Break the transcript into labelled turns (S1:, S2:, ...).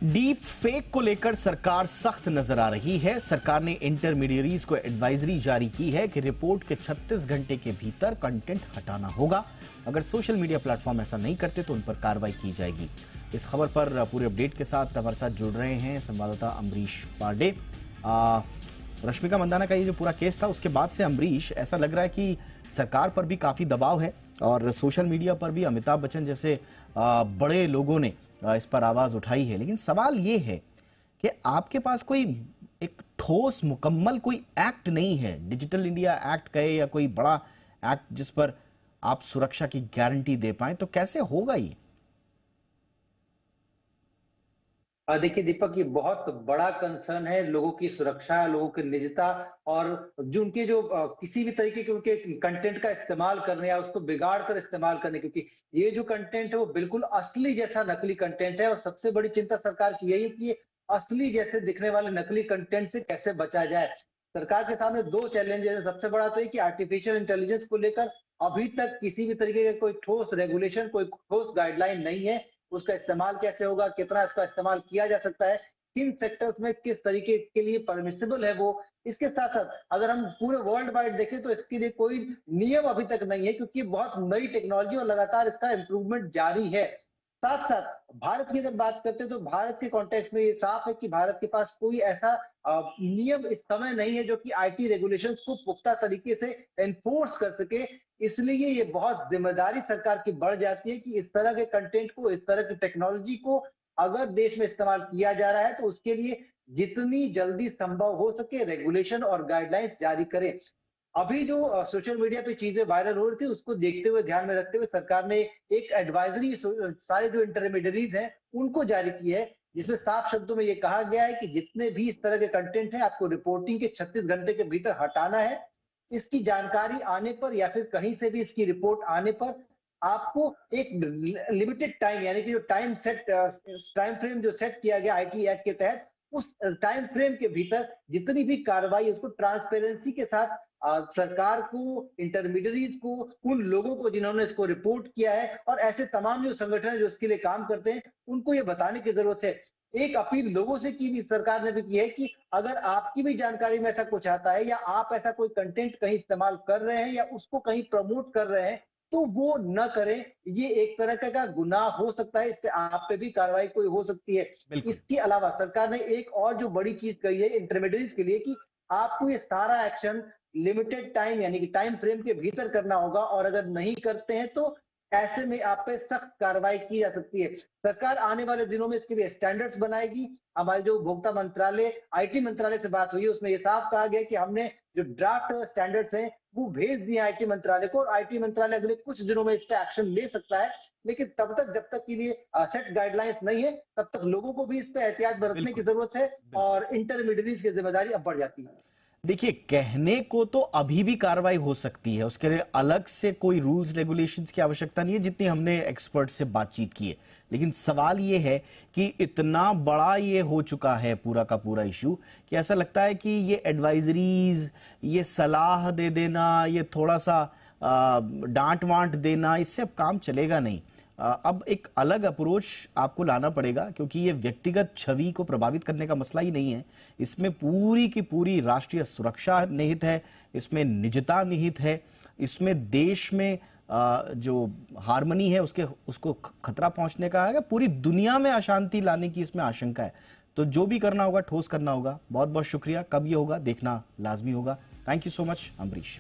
S1: Deep fake को लेकर सरकार सख्त नजर आ रही है। सरकार ने इंटरमीडियरीज को एडवाइजरी जारी की है कि रिपोर्ट के 36 घंटे के भीतर कंटेंट हटाना होगा। अगर सोशल मीडिया प्लेटफॉर्म ऐसा नहीं करते तो उन पर कार्रवाई की जाएगी। इस खबर पर पूरे अपडेट के साथ हमारे साथ जुड़ रहे हैं संवाददाता अमरीश पांडे। रश्मिका मंदाना का ये जो पूरा केस था उसके बाद से अमरीश, ऐसा लग रहा है कि सरकार पर भी काफी दबाव है और सोशल मीडिया पर भी अमिताभ बच्चन जैसे बड़े लोगों ने इस पर आवाज उठाई है। लेकिन सवाल ये है कि आपके पास कोई एक ठोस मुकम्मल कोई एक्ट नहीं है, डिजिटल इंडिया एक्ट कहे या कोई बड़ा एक्ट जिस पर आप सुरक्षा की गारंटी दे पाए, तो कैसे होगा ये?
S2: देखिए दीपक, ये बहुत बड़ा कंसर्न है। लोगों की सुरक्षा, लोगों की निजता और जो उनके जो किसी भी तरीके के उनके कंटेंट का इस्तेमाल करने या उसको बिगाड़ कर इस्तेमाल करने, क्योंकि ये जो कंटेंट है वो बिल्कुल असली जैसा नकली कंटेंट है। और सबसे बड़ी चिंता सरकार की यही है कि ये असली जैसे दिखने वाले नकली कंटेंट से कैसे बचा जाए। सरकार के सामने दो चैलेंजेस है। सबसे बड़ा तो ये कि आर्टिफिशियल इंटेलिजेंस को लेकर अभी तक किसी भी तरीके का कोई ठोस रेगुलेशन, कोई ठोस गाइडलाइन नहीं है। उसका इस्तेमाल कैसे होगा, कितना इसका इस्तेमाल किया जा सकता है, किन सेक्टर्स में किस तरीके के लिए परमिसिबल है वो। इसके साथ साथ अगर हम पूरे वर्ल्ड वाइड देखें तो इसके लिए कोई नियम अभी तक नहीं है, क्योंकि बहुत नई टेक्नोलॉजी और लगातार इसका इंप्रूवमेंट जारी है। साथ साथ भारत की अगर बात करते हैं तो भारत के कॉन्टेक्स्ट में ये साफ है कि भारत के पास कोई ऐसा नियम इस समय नहीं है जो कि आईटी रेगुलेशंस को पुख्ता तरीके से एनफोर्स कर सके। इसलिए ये बहुत जिम्मेदारी सरकार की बढ़ जाती है कि इस तरह के कंटेंट को, इस तरह की टेक्नोलॉजी को अगर देश में इस्तेमाल किया जा रहा है तो उसके लिए जितनी जल्दी संभव हो सके रेगुलेशन और गाइडलाइंस जारी करें। अभी जो सोशल मीडिया पे चीजें वायरल हो रही थी उसको देखते हुए, ध्यान में रखते हुए सरकार ने एक एडवाइजरी सारे जो इंटरमीडियरीज हैं उनको जारी की है, जिसमें साफ शब्दों में ये कहा गया है कि जितने भी इस तरह के कंटेंट हैं आपको रिपोर्टिंग के 36 घंटे के भीतर हटाना है। इसकी जानकारी आने पर या फिर कहीं से भी इसकी रिपोर्ट आने पर आपको एक लिमिटेड टाइम, यानी कि जो टाइम फ्रेम जो सेट किया गया आईटी एक्ट के तहत, उस टाइम फ्रेम के भीतर जितनी भी कार्रवाई उसको ट्रांसपेरेंसी के साथ सरकार को, इंटरमीडियरीज को, उन लोगों को जिन्होंने इसको रिपोर्ट किया है और ऐसे तमाम जो संगठन है जो इसके लिए काम करते हैं उनको ये बताने की जरूरत है। एक अपील लोगों से की भी सरकार ने भी की है कि अगर आपकी भी जानकारी में ऐसा कुछ आता है या आप ऐसा कोई कंटेंट कहीं इस्तेमाल कर रहे हैं या उसको कहीं प्रमोट कर रहे हैं तो वो न करें। ये एक तरह का गुनाह हो सकता है, इससे आप पे भी कार्रवाई कोई हो सकती है।
S1: बिल्कुल।
S2: इसके अलावा सरकार ने एक और जो बड़ी चीज कही है इंटरमीडियरीज के लिए कि आपको ये सारा एक्शन लिमिटेड टाइम यानी कि टाइम फ्रेम के भीतर करना होगा और अगर नहीं करते हैं तो ऐसे में आप पे सख्त कार्रवाई की जा सकती है। सरकार आने वाले दिनों में इसके लिए स्टैंडर्ड्स बनाएगी। हमारे जो उपभोक्ता मंत्रालय, आईटी मंत्रालय से बात हुई है उसमें ये साफ कहा गया कि हमने जो ड्राफ्ट स्टैंडर्ड्स हैं वो भेज दिए आईटी मंत्रालय को और आईटी मंत्रालय अगले कुछ दिनों में इस पे एक्शन ले सकता है। लेकिन तब तक, जब तक के लिए सेट गाइडलाइंस नहीं है, तब तक लोगों को भी इस पे एहतियात बरतने की
S1: बिल्कुल।
S2: जरूरत है
S1: बिल्कुल।
S2: और इंटरमीडियरीज की जिम्मेदारी अब बढ़ जाती है।
S1: देखिए, कहने को तो अभी भी कार्रवाई हो सकती है, उसके लिए अलग से कोई रूल्स रेगुलेशंस की आवश्यकता नहीं है जितनी हमने एक्सपर्ट से बातचीत की है। लेकिन सवाल ये है कि इतना बड़ा ये हो चुका है पूरा का पूरा इशू कि ऐसा लगता है कि ये एडवाइजरीज, ये सलाह दे देना, ये थोड़ा सा डांट वांट देना, इससे अब काम चलेगा नहीं। अब एक अलग अप्रोच आपको लाना पड़ेगा, क्योंकि ये व्यक्तिगत छवि को प्रभावित करने का मसला ही नहीं है। इसमें पूरी की पूरी राष्ट्रीय सुरक्षा निहित है, इसमें निजता निहित है, इसमें देश में जो हार्मनी है उसको खतरा पहुंचने का है, पूरी दुनिया में अशांति लाने की इसमें आशंका है। तो जो भी करना होगा ठोस करना होगा। बहुत बहुत शुक्रिया। कब ये होगा देखना लाजमी होगा। Thank you so much Amrish.